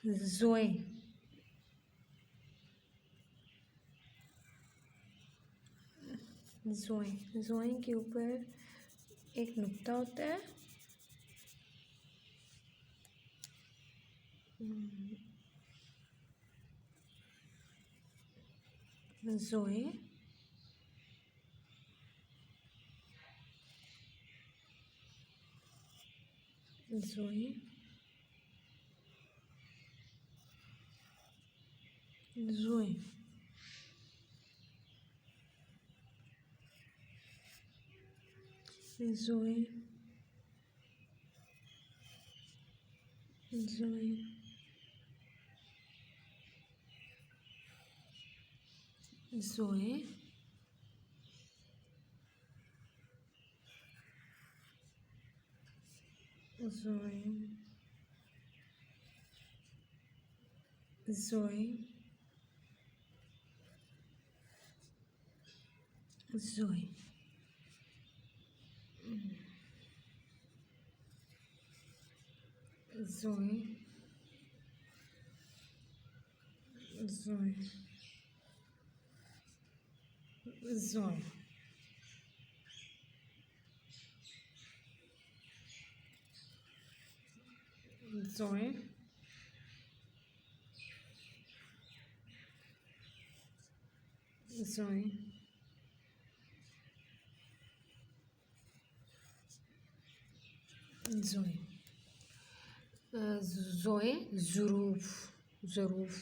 जोए, जोए, जोए के ऊपर एक नुक्ता होता है। जोए, जोए, जोए, जोए, जोए, जोए, जोए, जोए, जोए, जोए, जोए, जोए, जोए, जोए, जोए, जोए, ज़ुरूफ़, ज़रूफ़,